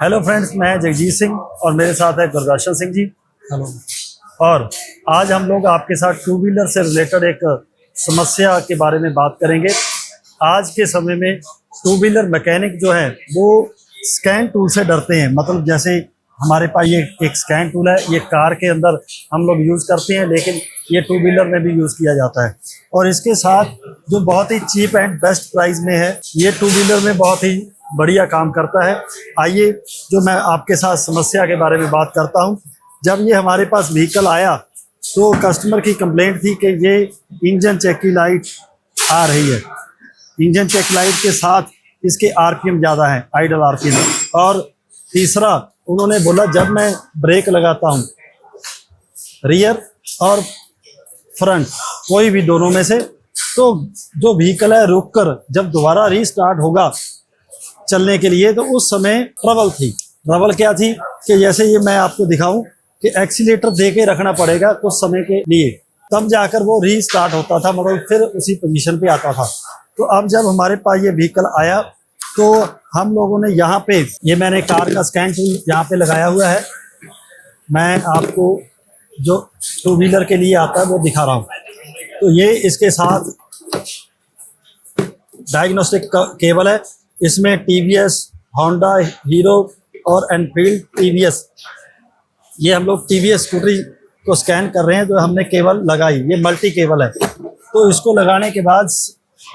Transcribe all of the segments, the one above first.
Hello friends, मैं जगजीत सिंह और मेरे साथ है गुरदर्शन सिंह जी। हेलो। और आज हम लोग आपके साथ टू व्हीलर से रिलेटेड एक समस्या के बारे में बात करेंगे। आज के समय में टू व्हीलर मैकेनिक जो है वो स्कैन टूल से डरते हैं। मतलब जैसे हमारे पास ये एक स्कैन टूल है, ये कार के अंदर हम लोग यूज़ करते हैं, लेकिन ये टू व्हीलर में भी यूज़ किया जाता है। और इसके साथ जो बहुत ही चीप एंड बेस्ट प्राइस में है, ये टू व्हीलर में बहुत ही बढ़िया काम करता है। आइए जो मैं आपके साथ समस्या के बारे में बात करता हूं। जब ये हमारे पास व्हीकल आया तो कस्टमर की कंप्लेंट थी कि ये इंजन चेक की लाइट आ रही है। इंजन चेक लाइट के साथ इसके आरपीएम ज़्यादा है, आइडल आरपीएम। और तीसरा उन्होंने बोला जब मैं ब्रेक लगाता हूँ रियर और फ्रंट कोई भी दोनों में से, तो जो व्हीकल है रुक कर जब दोबारा रीस्टार्ट होगा चलने के लिए, तो उस समय ट्रबल थी। ट्रबल क्या थी कि जैसे ये मैं आपको दिखाऊं कि एक्सीलेटर दे के रखना पड़ेगा कुछ समय के लिए, तब जाकर वो रीस्टार्ट होता था, मतलब फिर उसी पोजीशन पे आता था। तो अब जब हमारे पास ये व्हीकल आया तो हम लोगों ने यहाँ पे ये मैंने कार का स्कैन टूल यहाँ पे लगाया हुआ है। मैं आपको जो टू व्हीलर के लिए आता है वो दिखा रहा हूँ। तो ये इसके साथ डायग्नोस्टिक केबल है। इसमें टीवीएस, होंडा, हीरो और एनफील्ड टीवीएस, ये हम लोग टीवीएस स्कूटरी को स्कैन कर रहे हैं। जो हमने केबल लगाई ये मल्टी केबल है। तो इसको लगाने के बाद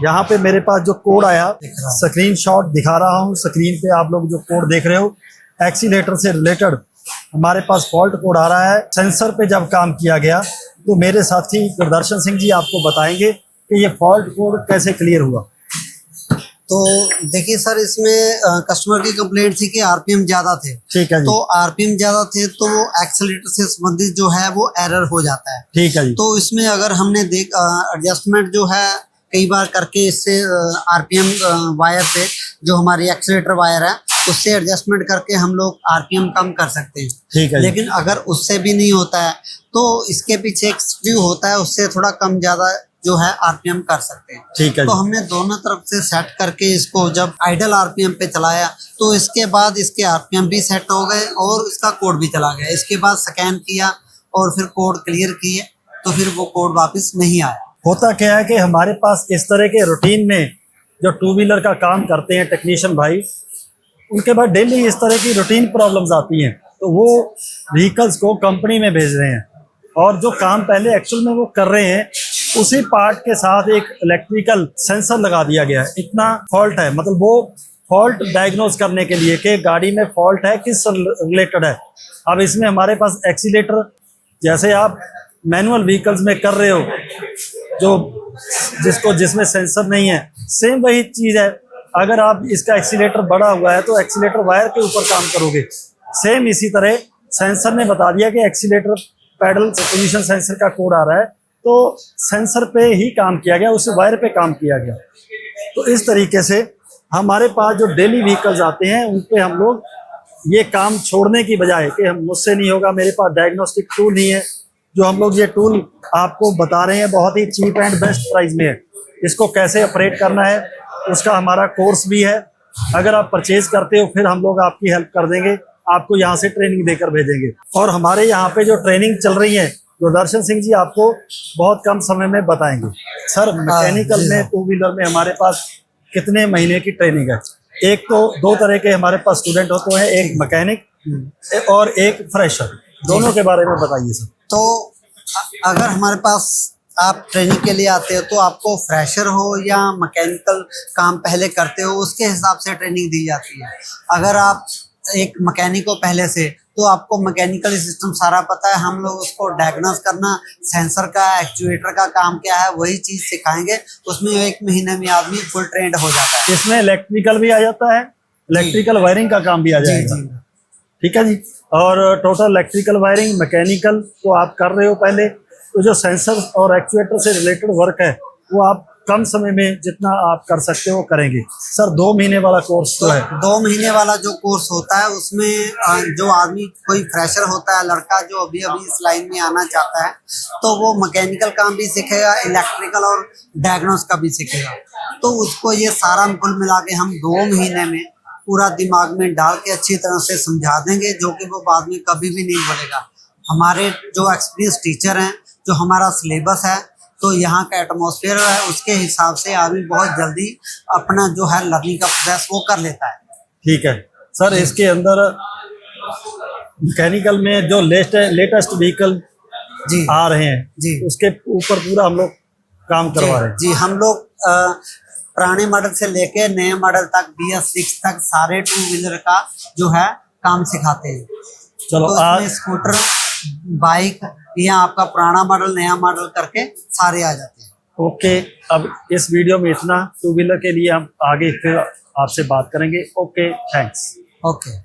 यहाँ पे मेरे पास जो कोड आया, स्क्रीन शॉट दिखा रहा हूँ। स्क्रीन पे आप लोग जो कोड देख रहे हो, एक्सीलेटर से रिलेटेड हमारे पास फॉल्ट कोड आ रहा है। सेंसर पे जब काम किया गया तो मेरे साथी गुरदर्शन सिंह जी आपको बताएंगे कि ये फॉल्ट कोड कैसे क्लियर हुआ। तो देखिए सर, इसमें कस्टमर की कंप्लेंट थी कि आरपीएम ज़्यादा थे। ठीक है जी। तो आरपीएम ज़्यादा थे तो वो एक्सीलेटर से संबंधित जो है वो एरर हो जाता है। ठीक है जी। तो इसमें अगर हमने एडजस्टमेंट जो है कई बार करके इससे आरपीएम वायर से, जो हमारी एक्सीलेटर वायर है उससे एडजस्टमेंट करके हम लोग आरपीएम कम कर सकते हैं। ठीक है। लेकिन अगर उससे भी नहीं होता है तो इसके पीछे एक स्क्रू होता है, उससे थोड़ा कम ज़्यादा जो है आरपीएम कर सकते हैं। ठीक है। तो हमने दोनों तरफ से सेट करके इसको जब आइडल आरपीएम पे चलाया तो इसके बाद इसके आरपीएम भी सेट हो गए और इसका कोड भी चला गया। इसके बाद स्कैन किया और फिर कोड क्लियर किए तो फिर वो कोड वापस नहीं आया। होता क्या है कि हमारे पास इस तरह के रूटीन में जो टू व्हीलर का काम करते हैं टेक्नीशियन भाई, उनके बाद डेली इस तरह की रूटीन प्रॉब्लम्स आती हैं, तो वो व्हीकल्स को कंपनी में भेज रहे हैं और जो काम पहले एक्चुअल में वो कर रहे हैं उसी पार्ट के साथ एक इलेक्ट्रिकल सेंसर लगा दिया गया है। इतना फॉल्ट है, मतलब वो फॉल्ट डायग्नोज करने के लिए कि गाड़ी में फॉल्ट है किस रिलेटेड है। अब इसमें हमारे पास एक्सीलेटर, जैसे आप मैनुअल व्हीकल्स में कर रहे हो जो जिसमें सेंसर नहीं है, सेम वही चीज़ है। अगर आप इसका एक्सीलेटर बड़ा हुआ है तो एक्सीलेटर वायर के ऊपर काम करोगे। सेम इसी तरह सेंसर ने बता दिया कि एक्सीलेटर पैडल पोजीशन सेंसर का कोड आ रहा है, तो सेंसर पे ही काम किया गया, उस वायर पे काम किया गया। तो इस तरीके से हमारे पास जो डेली व्हीकल्स आते हैं उन पे हम लोग ये काम छोड़ने की बजाय कि हम मुझसे नहीं होगा, मेरे पास डायग्नोस्टिक टूल नहीं है, जो हम लोग ये टूल आपको बता रहे हैं बहुत ही चीप एंड बेस्ट प्राइस में है। इसको कैसे ऑपरेट करना है उसका हमारा कोर्स भी है। अगर आप परचेज करते हो फिर हम लोग आपकी हेल्प कर देंगे, आपको यहाँ से ट्रेनिंग देकर भेजेंगे। और हमारे यहाँ पे जो ट्रेनिंग चल रही है गुरदर्शन सिंह जी आपको बहुत कम समय में बताएंगे। सर, मैकेनिकल में टू व्हीलर में हमारे पास कितने महीने की ट्रेनिंग है? एक तो दो तरह के हमारे पास स्टूडेंट होते हैं, एक मैकेनिक और एक फ्रेशर। दोनों के बारे में बताइए सर। तो अगर हमारे पास आप ट्रेनिंग के लिए आते हो तो आपको फ्रेशर हो या मैकेनिकल काम पहले करते हो उसके हिसाब से ट्रेनिंग दी जाती है। अगर आप एक मैकेनिक हो पहले से तो आपको मैकेनिकल सिस्टम सारा पता है। हम लोग उसको डायग्नोज करना, सेंसर का, एक्चुएटर का काम क्या है वही चीज़ सिखाएंगे। उसमें 1 महीने में आदमी फुल ट्रेंड हो जाता है। इसमें इलेक्ट्रिकल भी आ जाता है, इलेक्ट्रिकल वायरिंग का काम भी आ जाएगा। जी। ठीक है जी। और टोटल इलेक्ट्रिकल वायरिंग, मैकेनिकल तो आप कर रहे हो पहले, तो जो सेंसर और एक्चुएटर से रिलेटेड वर्क है वो आप कम समय में जितना आप कर सकते हो करेंगे। सर, 2 महीने वाला कोर्स तो है। 2 महीने वाला जो कोर्स होता है उसमें जो आदमी कोई फ्रेशर होता है, लड़का जो अभी इस लाइन में आना चाहता है, तो वो मैकेनिकल काम भी सीखेगा, इलेक्ट्रिकल और डायग्नोस का भी सीखेगा। तो उसको ये सारा कुल मिला के हम 2 महीने में पूरा दिमाग में डाल के अच्छी तरह से समझा देंगे, जो कि वो बाद में कभी भी नहीं बोलेगा। हमारे जो एक्सपीरियंस टीचर हैं, जो हमारा सिलेबस है, तो यहाँ का एटमॉस्फेयर है, उसके हिसाब से आदमी बहुत जल्दी अपना जो है लर्निंग का प्रोसेस वो कर लेता है। ठीक है सर, इसके अंदर मैकेनिकल में जो लेटेस्ट व्हीकल जी आ रहे हैं जी उसके ऊपर पूरा हम लोग काम करवा रहे हैं। जी, हम लोग पुराने मॉडल से लेके नए मॉडल तक BS6 तक सारे टू व्हीलर का जो है काम सिखाते हैं। चलो तो आज इसमें स्कूटर, बाइक, या आपका पुराना मॉडल नया मॉडल करके सारे आ जाते हैं। ओके, अब इस वीडियो में इतना। टू व्हीलर के लिए हम आगे फिर आपसे बात करेंगे। Okay, thanks. ओके।